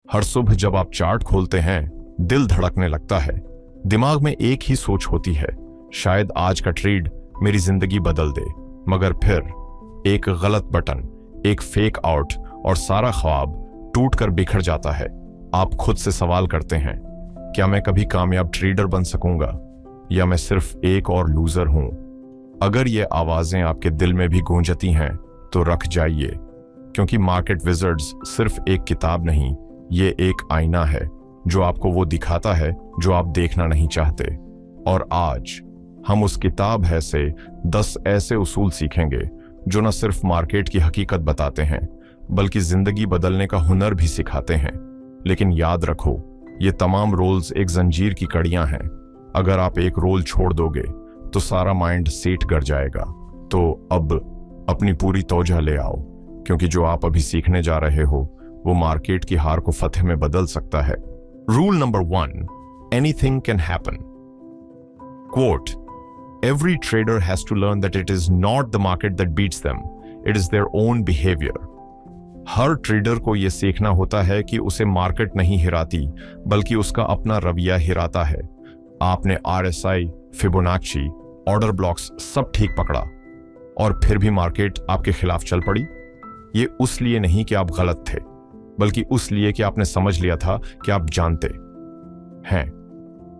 हर सुबह जब आप चार्ट खोलते हैं, दिल धड़कने लगता है। दिमाग में एक ही सोच होती है, शायद आज का ट्रेड मेरी जिंदगी बदल दे। मगर फिर एक गलत बटन, एक फेक आउट और सारा ख्वाब टूटकर बिखर जाता है। आप खुद से सवाल करते हैं, क्या मैं कभी कामयाब ट्रेडर बन सकूंगा या मैं सिर्फ एक और लूजर हूं? अगर ये आवाजें आपके दिल में भी गूंजती हैं तो रख जाइए, क्योंकि मार्केट विजर्ड्स सिर्फ एक किताब नहीं, ये एक आईना है जो आपको वो दिखाता है जो आप देखना नहीं चाहते। और आज हम उस किताब है से 10 ऐसे उसूल सीखेंगे जो न सिर्फ मार्केट की हकीकत बताते हैं बल्कि जिंदगी बदलने का हुनर भी सिखाते हैं। लेकिन याद रखो, ये तमाम रोल्स एक जंजीर की कड़ियां हैं। अगर आप एक रोल छोड़ दोगे तो सारा माइंड सेट कर जाएगा। तो अब अपनी पूरी तवज्जो ले आओ, क्योंकि जो आप अभी सीखने जा रहे हो वो मार्केट की हार को फतेह में बदल सकता है। Rule number 1, anything can happen. Quote, every trader has to learn that it is not the market that beats them, it is their own behaviour. हर ट्रेडर को यह सीखना होता है कि उसे मार्केट नहीं हिराती बल्कि उसका अपना रवैया हिराता है। आपने RSI, फिबोनाची, ऑर्डर ब्लॉक्स सब ठीक पकड़ा और फिर भी मार्केट आपके खिलाफ चल पड़ी। ये उस लिए नहीं कि आप गलत थे, बल्कि उस लिए कि आपने समझ लिया था कि आप जानते हैं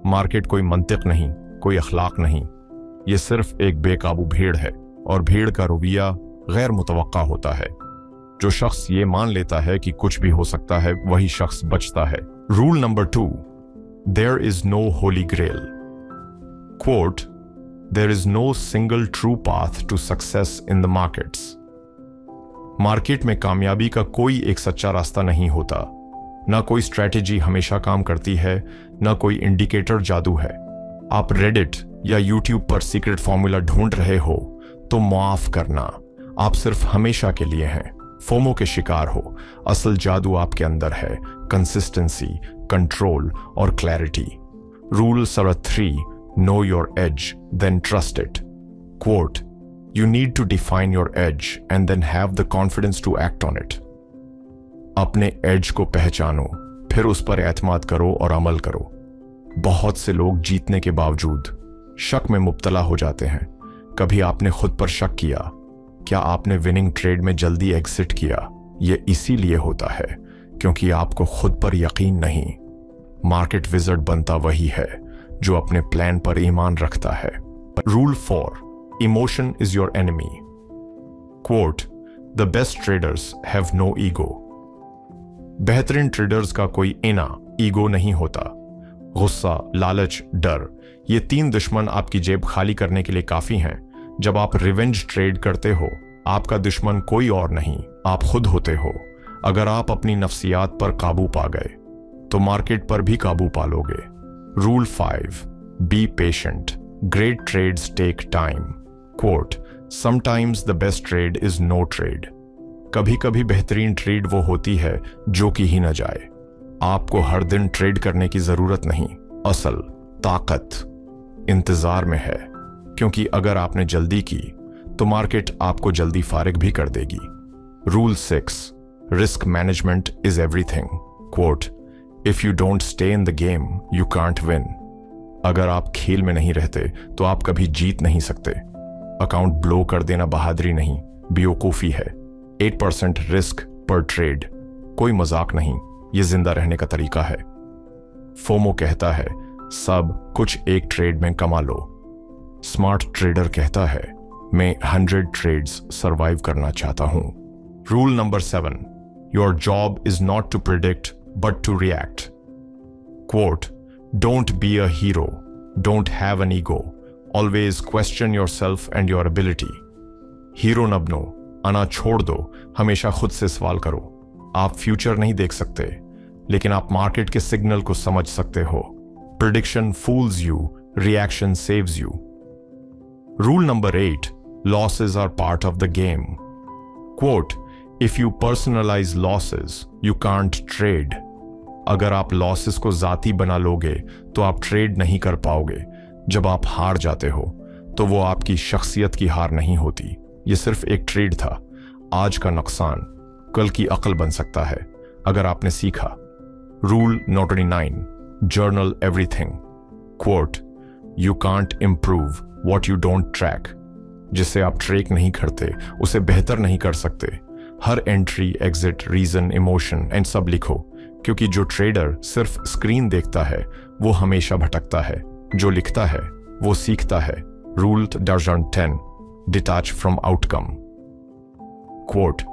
मार्केट कोई मंतिक नहीं, कोई अखलाक नहीं, ये सिर्फ एक बेकाबू भीड़ है और भीड़ का रवैया गैर मुतवक्का होता है। जो शख्स ये मान लेता है कि कुछ भी हो सकता है, वही शख्स बचता है। Rule number 2, there is no holy grail. Quote, there is no single true path to success in the markets. Market में कामयाबी का कोई एक सच्चा रास्ता नहीं होता। ना कोई स्ट्रैटेजी हमेशा काम करती है, ना कोई इंडिकेटर जादू है। आप रेडिट या यूट्यूब पर सीक्रेट फॉर्मूला ढूंढ रहे हो तो माफ करना, आप सिर्फ हमेशा के लिए हैं। फोमो के शिकार हो। असल जादू आपके अंदर है, कंसिस्टेंसी, कंट्रोल और clarity. Rule number 3, know your edge then trust it. Quote, you need to define your edge and then have the confidence to act on it. अपने एज को पहचानो, फिर उस पर एतमाद करो और अमल करो। बहुत से लोग जीतने के बावजूद शक में मुब्तला हो जाते हैं। कभी आपने खुद पर शक किया? क्या आपने विनिंग ट्रेड में जल्दी एग्जिट किया? यह इसीलिए होता है क्योंकि आपको खुद पर यकीन नहीं। मार्केट विजर्ड बनता वही है जो अपने प्लान पर ईमान रखता है। Rule 4, emotion is your enemy. Quote, the best traders have no ego. बेहतरीन ट्रेडर्स का कोई इना ईगो नहीं होता। गुस्सा, लालच, डर, ये 3 दुश्मन आपकी जेब खाली करने के लिए काफी हैं। जब आप रिवेंज ट्रेड करते हो, आपका दुश्मन कोई और नहीं, आप खुद होते हो। अगर आप अपनी नफ्सियात पर काबू पा गए तो मार्केट पर भी काबू पा लोगे। Rule 5, be patient, great trades take time. Quote, sometimes the best trade is no trade. कभी कभी बेहतरीन ट्रेड वो होती है जो कि ही न जाए। आपको हर दिन ट्रेड करने की जरूरत नहीं, असल ताकत इंतजार में है, क्योंकि अगर आपने जल्दी की तो मार्केट आपको जल्दी फारिग भी कर देगी। Rule 6, risk management is everything. Quote, if you don't stay in the game you can't win. अगर आप खेल में नहीं रहते तो आप कभी जीत नहीं सकते। अकाउंट ब्लो कर देना बहादुरी नहीं, बेवकूफी है। 8% रिस्क पर ट्रेड कोई मजाक नहीं, यह जिंदा रहने का तरीका है। फोमो कहता है सब कुछ एक ट्रेड में कमा लो। स्मार्ट ट्रेडर कहता है मैं 100 ट्रेड्स सरवाइव करना चाहता हूं। Rule number 7, your job is not to predict but to react. Quote, don't be a hero, don't have an ego, Always question yourself and your ability. Hero न बनो, अना छोड़ दो, हमेशा खुद से सवाल करो। आप फ्यूचर नहीं देख सकते, लेकिन आप मार्केट के सिग्नल को समझ सकते हो। Prediction fools you, reaction saves you. Rule number 8, losses are part of the game. Quote, if you personalize losses, you can't trade. अगर आप लॉसेस को जाती बना लोगे तो आप ट्रेड नहीं कर पाओगे। जब आप हार जाते हो तो वो आपकी शख्सियत की हार नहीं होती, ये सिर्फ एक ट्रेड था। आज का नुकसान कल की अक्ल बन सकता है अगर आपने सीखा Rule 99. Journal everything. Quote, You can't improve what you don't track. जिसे आप ट्रैक नहीं करते उसे बेहतर नहीं कर सकते। हर entry, exit, reason, emotion and सब लिखो, क्योंकि जो ट्रेडर सिर्फ स्क्रीन देखता है वो हमेशा भटकता है, जो लिखता है वो सीखता है। Rule 10. Detach from outcome. Quote,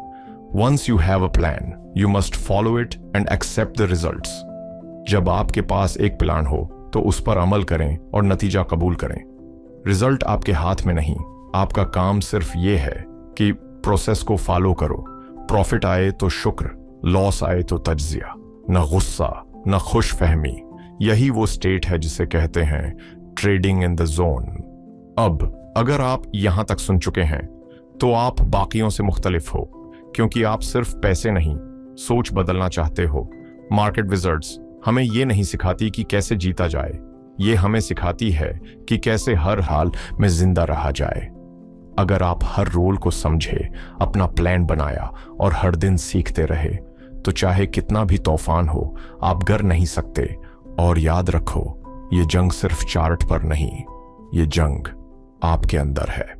Once you have a plan, you must follow it and accept the results. जब आपके पास एक प्लान हो तो उस पर अमल करें और नतीजा कबूल करें। रिजल्ट आपके हाथ में नहीं, आपका काम सिर्फ ये है कि प्रोसेस को फॉलो करो। प्रॉफिट आए तो शुक्र, लॉस आए तो तज्जिया, न गुस्सा न खुश फहमी। यही वो स्टेट है जिसे कहते हैं ट्रेडिंग इन द जोन। अब अगर आप यहां तक सुन चुके हैं तो आप बाकियों से मुख्तलिफ हो, क्योंकि आप सिर्फ पैसे नहीं, सोच बदलना चाहते हो। मार्केट विजर्ड्स हमें ये नहीं सिखाती कि कैसे जीता जाए, ये हमें सिखाती है कि कैसे हर हाल में जिंदा रहा जाए। अगर आप हर रोल को समझे, अपना प्लान बनाया और हर दिन सीखते रहे, तो चाहे कितना भी तूफान हो, आप गिर नहीं सकते। और याद रखो, ये जंग सिर्फ चार्ट पर नहीं, ये जंग आपके अंदर है।